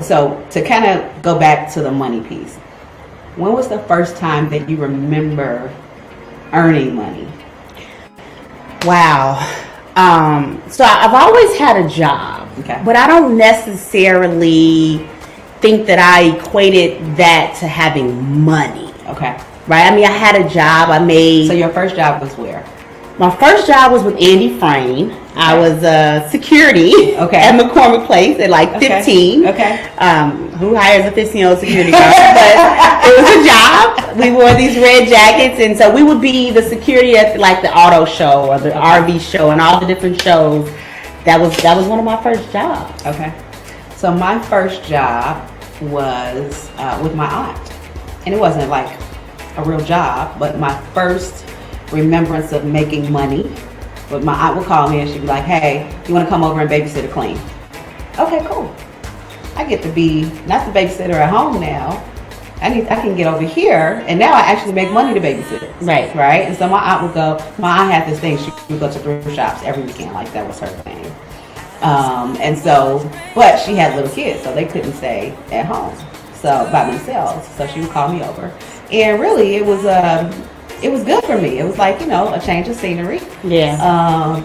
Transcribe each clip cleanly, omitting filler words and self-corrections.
so to kind of go back to the money piece, when was the first time that you remember earning money? Wow. So I've always had a job, Okay. but I don't necessarily think that I equated that to having money, Okay. right? I mean, I had a job. I made So your first job was where? my first job was with Andy Frame. I was security Okay. at McCormick Place at like 15. Okay. Who hires a 15-year-old security guard? But it was a job. We wore these red jackets, and so we would be the security at like the auto show or the RV show and all the different shows. That was one of my first jobs. Okay. So my first job was with my aunt, and it wasn't like a real job, but my first remembrance of making money. But my aunt would call me and she'd be like, "Hey, you want to come over and babysit or clean?" Okay, cool. I get to be not the babysitter at home now. I can get over here, and now I actually make money to babysit. Right. Right. And so my aunt would go. My aunt had this thing. She would go to thrift shops every weekend. Like that was her thing. And so, but she had little kids, so they couldn't stay at home, so by themselves. So she would call me over, and really, it was good for me. It was like, a change of scenery. Yeah.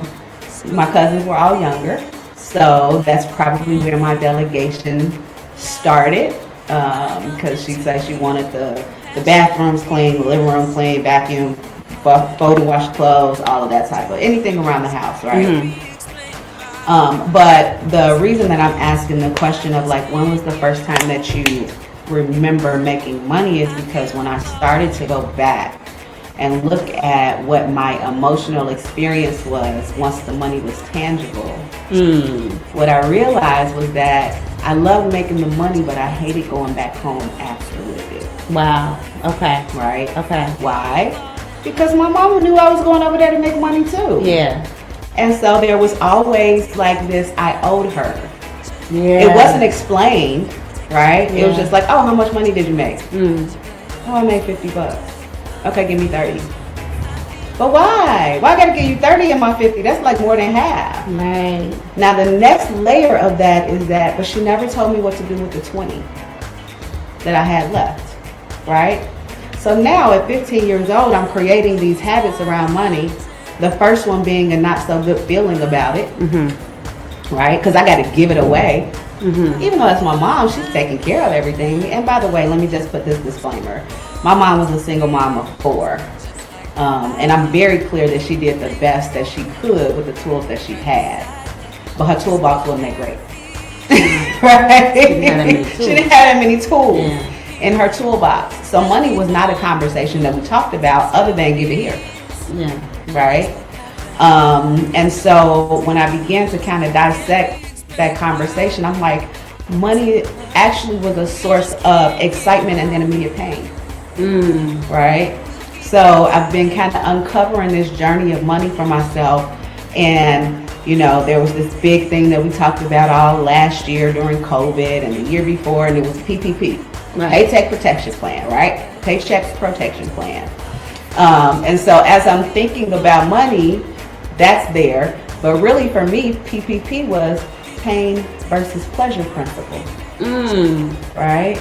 My cousins were all younger, so that's probably where my delegation started. Because she said she wanted the bathrooms clean, the living room clean, vacuum, fold and wash clothes, all of that type of anything around the house, right? Mm-hmm. But the reason that I'm asking the question of like when was the first time that you remember making money is because when I started to go back and look at what my emotional experience was once the money was tangible, what I realized was that I loved making the money, but I hated going back home after with it. Wow. Okay. Right? Okay. Why? Because my mama knew I was going over there to make money too. Yeah. And so there was always like this, I owed her. Yeah. It wasn't explained, right? Yeah. It was just like, oh, how much money did you make? Mm. Oh, I made $50. Okay, give me 30. But why? Why I gotta give you 30 and my 50? That's like more than half. Right. Now the next layer of that is that, but she never told me what to do with the 20 that I had left, right? So now at 15 years old, I'm creating these habits around money. The first one being a not so good feeling about it, right? Because I got to give it away. Even though it's my mom, she's taking care of everything. And by the way, let me just put this disclaimer. My mom was a single mom of 4. And I'm very clear that she did the best that she could with the tools that she had. But her toolbox wasn't that great. Right? She didn't have that many tools in her toolbox. So money was not a conversation that we talked about other than give it here. Yeah. Right? And so when I began to kind of dissect that conversation, I'm like, money actually was a source of excitement and then immediate pain. Right? So I've been kind of uncovering this journey of money for myself. And, there was this big thing that we talked about all last year during COVID and the year before, and it was PPP. Right. Paycheck Protection Plan, right? Paycheck Protection Plan. And so as I'm thinking about money, that's there. But really for me, PPP was pain versus pleasure principle. Right?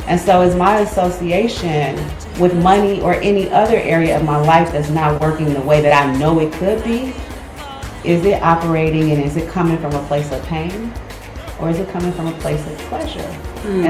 And so is my association with money or any other area of my life that's not working the way that I know it could be, is it operating and is it coming from a place of pain or is it coming from a place of pleasure?